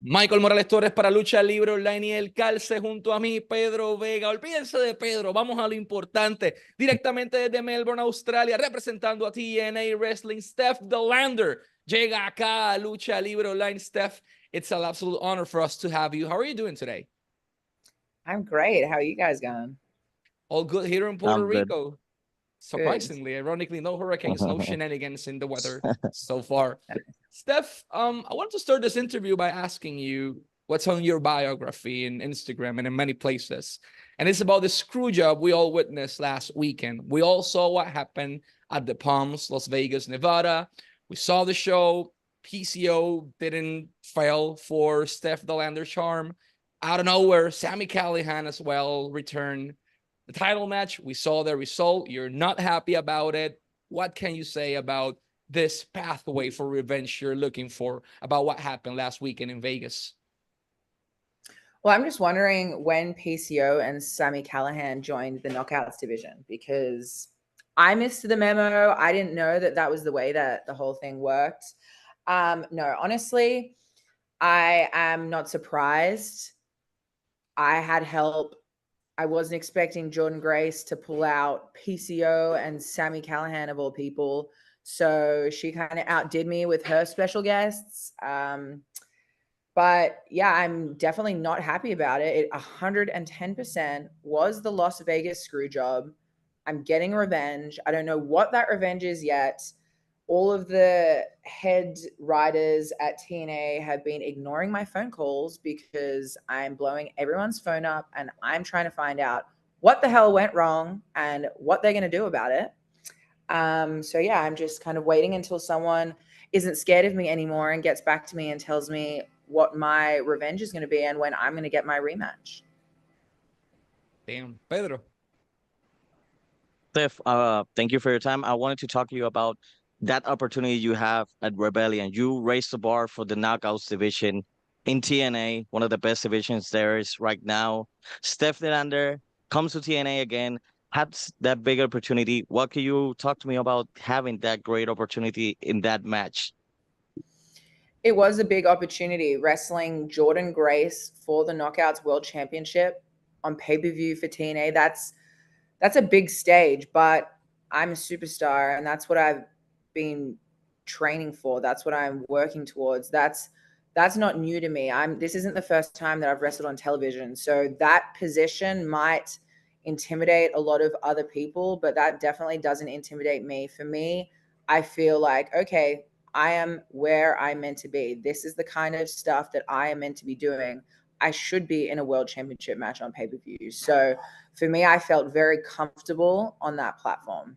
Michael Morales Torres para Lucha Libre Online y el calce junto a mí, Pedro Vega. Olvídense de Pedro, vamos a lo importante. Directamente desde Melbourne, Australia, representando a TNA Wrestling, Steph De Lander llega acá a Lucha Libre Online. Steph, it's an absolute honor for us to have you. How are you doing today? I'm great. How are you guys going? All good here in Puerto I'm good. Rico. Good. Surprisingly, ironically, no hurricanes, no shenanigans in the weather so far. Steph, I want to start this interview by asking you what's on your biography in Instagram and in many places. And it's about the screw job we all witnessed last weekend. We all saw what happened at the Palms, Las Vegas, Nevada. We saw the show. PCO didn't fail for Steph De Lander charm. Out of nowhere, Sami Callihan as well returned. The title match, we saw the result. You're not happy about it. What can you say about this pathway for revenge you're looking for, about what happened last weekend in Vegas? Well, I'm just wondering when PCO and Sami Callihan joined the Knockouts division, because I missed the memo. I didn't know that that was the way that the whole thing worked. No, honestly, I am not surprised. I had help. I wasn't expecting Jordan Grace to pull out PCO and Sami Callihan of all people. So she kind of outdid me with her special guests. But yeah, I'm definitely not happy about it. It 110% was the Las Vegas screw job. I'm getting revenge. I don't know what that revenge is yet. All of the head writers at TNA have been ignoring my phone calls because I'm blowing everyone's phone up and I'm trying to find out what the hell went wrong and what they're going to do about it. So yeah, I'm just kind of waiting until someone isn't scared of me anymore and gets back to me and tells me what my revenge is going to be and when I'm going to get my rematch. Damn, Pedro. Steph, thank you for your time. I wanted to talk to you about that opportunity you have at Rebellion. You raised the bar for the Knockouts division in TNA, one of the best divisions there is right now. Steph De Lander comes to TNA again, has that big opportunity. What can you talk to me about having that great opportunity in that match? It was a big opportunity wrestling Jordan Grace for the Knockouts World Championship on pay-per-view for TNA. That's a big stage, but I'm a superstar and that's what I've been training for. That's what I'm working towards. That's not new to me. This isn't the first time that I've wrestled on television. So that position might intimidate a lot of other people, but that definitely doesn't intimidate me. For me, I feel like, okay, I am where I'm meant to be. This is the kind of stuff that I am meant to be doing. I should be in a world championship match on pay-per-view. So for me, I felt very comfortable on that platform.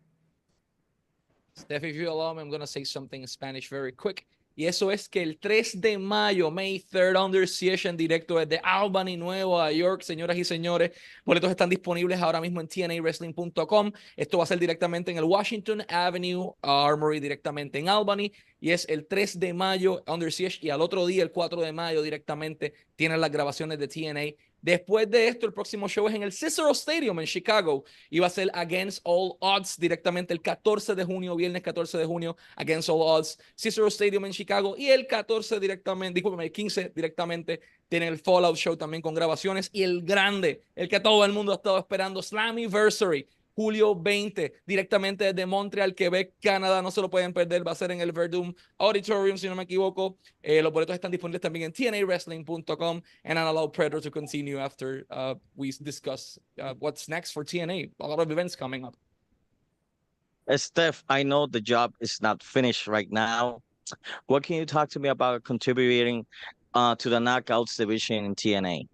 Steph, if you allow me, I'm going to say something in Spanish very quick. Y eso es que el 3 de mayo, May 3rd, Under Siege en directo desde Albany, Nueva York. Señoras y señores, boletos están disponibles ahora mismo en tnawrestling.com. Esto va a ser directamente en el Washington Avenue Armory, directamente en Albany. Y es el 3 de mayo, Under Siege. Y al otro día, el 4 de mayo, directamente tienen las grabaciones de TNA. Después de esto, el próximo show es en el Cicero Stadium en Chicago y va a ser Against All Odds directamente el 14 de junio, viernes 14 de junio, Against All Odds, Cicero Stadium en Chicago, y el 14 directamente, discúlpeme, el 15 directamente tienen el Fallout Show también con grabaciones, y el grande, el que todo el mundo ha estado esperando, Slammiversary, julio 20, directamente desde Montreal, Quebec, Canadá. No se lo pueden perder, va a ser en el Verdum Auditorium, si no me equivoco. Los boletos están disponibles también en tnawrestling.com, and I'll allow Pedro to continue after we discuss what's next for TNA. A lot of events coming up. Steph, I know the job is not finished right now. What can you talk to me about contributing to the Knockouts division in TNA?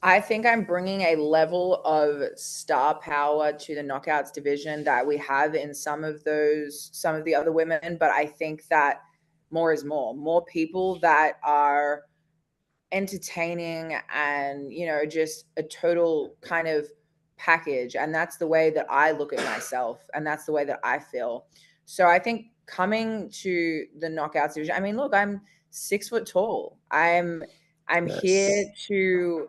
I think I'm bringing a level of star power to the Knockouts division that we have in some of the other women, but I think that more is more. More people that are entertaining and, just a total kind of package. And that's the way that I look at myself, and that's the way that I feel. So I think coming to the Knockouts division, I mean, look, I'm 6 foot tall. I'm Yes. here to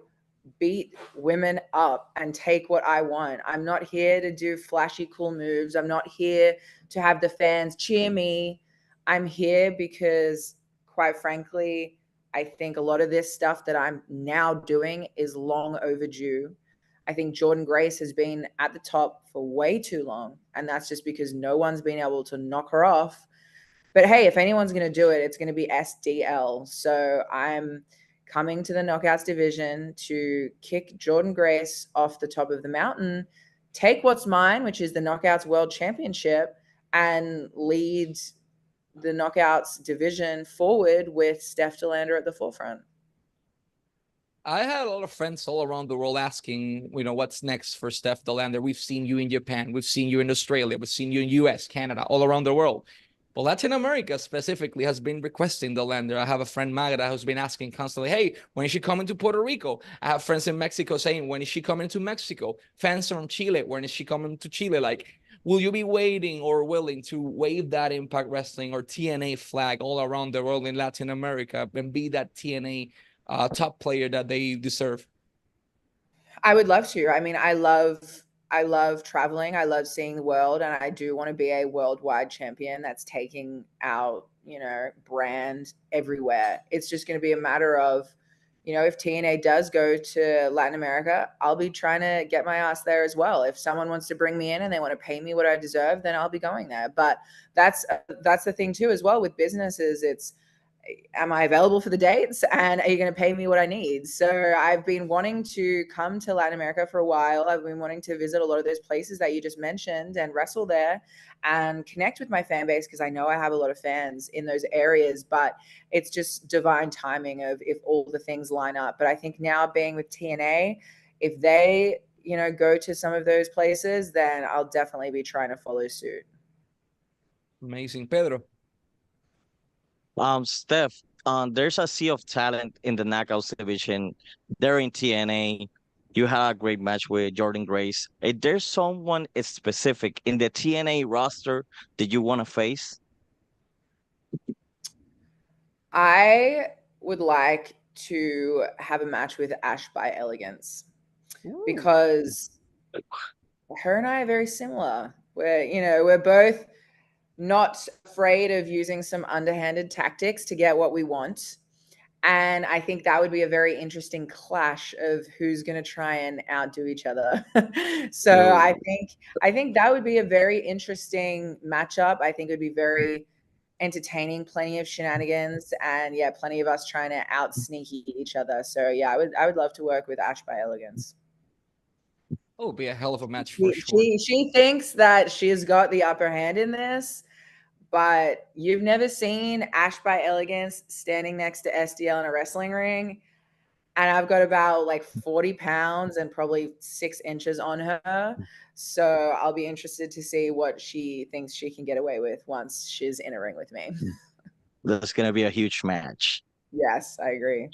beat women up and take what I want. I'm not here to do flashy, cool moves. I'm not here to have the fans cheer me. I'm here because, quite frankly, I think a lot of this stuff that I'm now doing is long overdue. I think Jordan Grace has been at the top for way too long, and that's just because no one's been able to knock her off. But hey, if anyone's going to do it, it's going to be SDL. So I'm coming to the knockouts division to kick Jordan Grace off the top of the mountain, take what's mine, which is the knockouts world championship, and lead the knockouts division forward with Steph De Lander at the forefront. I had a lot of friends all around the world asking, what's next for Steph De Lander? We've seen you in Japan, we've seen you in Australia, we've seen you in US, Canada, all around the world. But Latin America specifically has been requesting De Lander. I have a friend, Magda, who's been asking constantly, hey, when is she coming to Puerto Rico? I have friends in Mexico saying, when is she coming to Mexico? Fans from Chile, when is she coming to Chile? Like, will you be waiting or willing to wave that Impact Wrestling or TNA flag all around the world in Latin America and be that TNA top player that they deserve? I would love to. I mean, I love traveling. I love seeing the world, and I do want to be a worldwide champion that's taking our, brand everywhere. It's just going to be a matter of, if TNA does go to Latin America, I'll be trying to get my ass there as well. If someone wants to bring me in and they want to pay me what I deserve, then I'll be going there. But that's the thing too, as well, with businesses. It's, am I available for the dates, and are you going to pay me what I need? So I've been wanting to come to Latin America for a while. I've been wanting to visit a lot of those places that you just mentioned and wrestle there and connect with my fan base, because I know I have a lot of fans in those areas, but it's just divine timing of if all the things line up. But I think now, being with TNA, if they, go to some of those places, then I'll definitely be trying to follow suit. Amazing. Pedro. Steph, there's a sea of talent in the knockouts division. They're in TNA. You had a great match with Jordan Grace. Is there someone specific in the TNA roster that you want to face? I would like to have a match with Ash by Elegance. Ooh. Because her and I are very similar. We're both not afraid of using some underhanded tactics to get what we want. And I think that would be a very interesting clash of who's going to try and outdo each other. So no. I think that would be a very interesting matchup. I think it would be very entertaining, plenty of shenanigans, and yeah, plenty of us trying to out sneaky each other. So yeah, I would love to work with Ash by Elegance. Oh, it'd be a hell of a match for sure. She thinks that she's got the upper hand in this, but you've never seen Ash by Elegance standing next to SDL in a wrestling ring. And I've got about like 40 pounds and probably 6 inches on her. So I'll be interested to see what she thinks she can get away with once she's in a ring with me. That's going to be a huge match. Yes, I agree.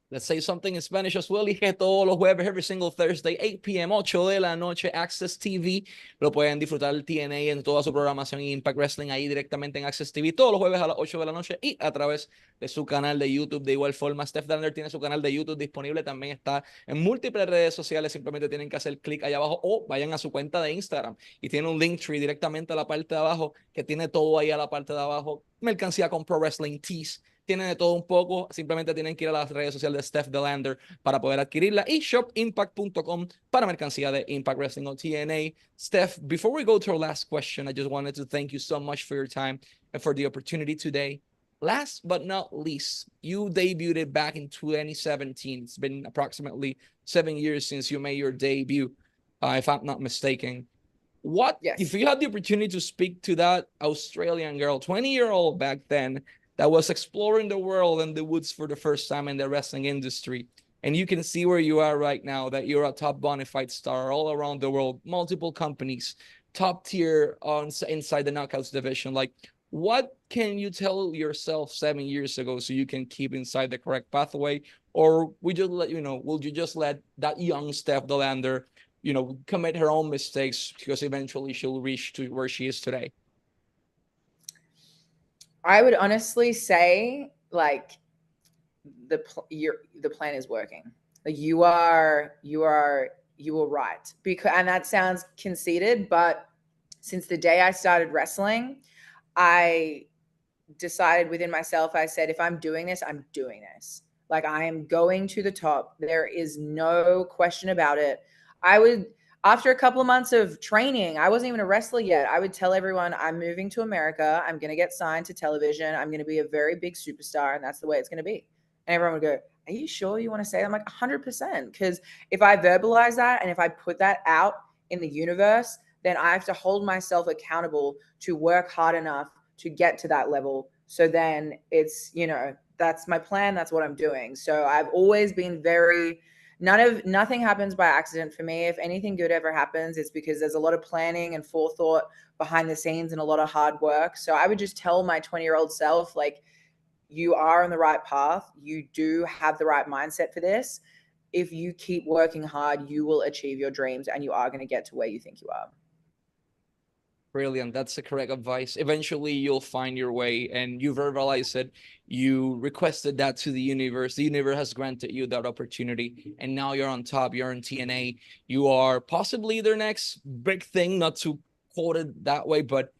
Let's say something in Spanish as well. Y que todos los jueves, every single Thursday, 8 p.m., 8 de la noche, Access TV. Lo pueden disfrutar el TNA en toda su programación y Impact Wrestling ahí directamente en Access TV. Todos los jueves a las 8 de la noche y a través de su canal de YouTube. De igual forma, Steph De Lander tiene su canal de YouTube disponible. También está en múltiples redes sociales. Simplemente tienen que hacer clic allá abajo o vayan a su cuenta de Instagram. Y tiene un Linktree directamente a la parte de abajo que tiene todo ahí a la parte de abajo. Mercancía con Pro Wrestling Tees. Tienen de todo un poco, simplemente tienen que ir a las redes sociales de Steph De Lander para poder adquirirla y shopimpact.com para mercancía de Impact Wrestling o TNA. Steph, before we go to our last question, I just wanted to thank you so much for your time and for the opportunity today. Last but not least, you debuted back in 2017. It's been approximately 7 years since you made your debut, if I'm not mistaken. If you had the opportunity to speak to that Australian girl, 20-year-old back then, that was exploring the world and the woods for the first time in the wrestling industry, and you can see where you are right now, that you're a top bona fide star all around the world, multiple companies, top tier inside the knockouts division. Like, what can you tell yourself 7 years ago so you can keep inside the correct pathway? Or will you just let that young Steph De Lander, commit her own mistakes because eventually she'll reach to where she is today? I would honestly say, like, the plan is working. Like, you are right, because, and that sounds conceited, but since the day I started wrestling, I decided within myself, I said, if I'm doing this, I'm doing this. Like, I am going to the top. There is no question about it. I would, after a couple of months of training, I wasn't even a wrestler yet. I would tell everyone, I'm moving to America. I'm going to get signed to television. I'm going to be a very big superstar, and that's the way it's going to be. And everyone would go, are you sure you want to say that? I'm like, 100%. Because if I verbalize that and if I put that out in the universe, then I have to hold myself accountable to work hard enough to get to that level. So then it's, you know, that's my plan. That's what I'm doing. So I've always been very, nothing happens by accident for me. If anything good ever happens, it's because there's a lot of planning and forethought behind the scenes and a lot of hard work. So I would just tell my 20-year-old self, like, you are on the right path. You do have the right mindset for this. If you keep working hard, you will achieve your dreams and you are going to get to where you think you are. Brilliant. That's the correct advice. Eventually, you'll find your way, and you verbalize it. You requested that to the universe. The universe has granted you that opportunity, and now you're on top. You're in TNA. You are possibly their next big thing, not to quote it that way, but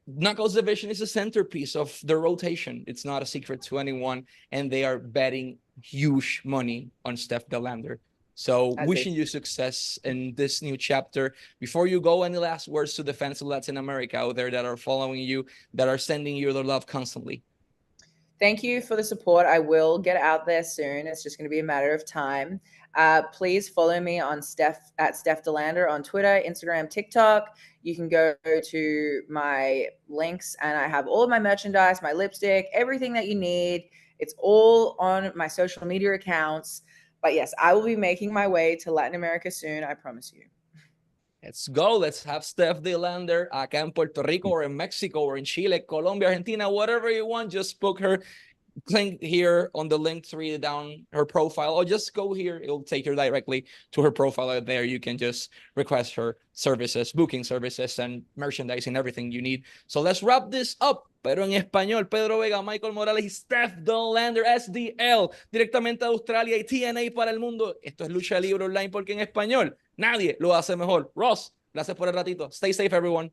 Knuckles division is a centerpiece of the rotation. It's not a secret to anyone, and they are betting huge money on Steph De Lander. So wishing you success in this new chapter. Before you go, any last words to the fans of Latin America out there that are following you, that are sending you their love constantly? Thank you for the support. I will get out there soon. It's just going to be a matter of time. Please follow me on Steph De Lander on Twitter, Instagram, TikTok. You can go to my links, and I have all of my merchandise, my lipstick, everything that you need. It's all on my social media accounts. But yes, I will be making my way to Latin America soon. I promise you. Let's go. Let's have Steph De Lander acá en Puerto Rico or in Mexico or in Chile, Colombia, Argentina, whatever you want. Just book her. Click here on the link tree down her profile, or just go here. It'll take you directly to her profile. Out there, you can just request her services, booking services, and merchandising, everything you need. So let's wrap this up. Pero en español, Pedro Vega, Michael Morales y Steph De Lander, SDL, directamente de Australia y TNA para el mundo. Esto es Lucha Libre Online porque en español nadie lo hace mejor. Ross, gracias por el ratito. Stay safe, everyone.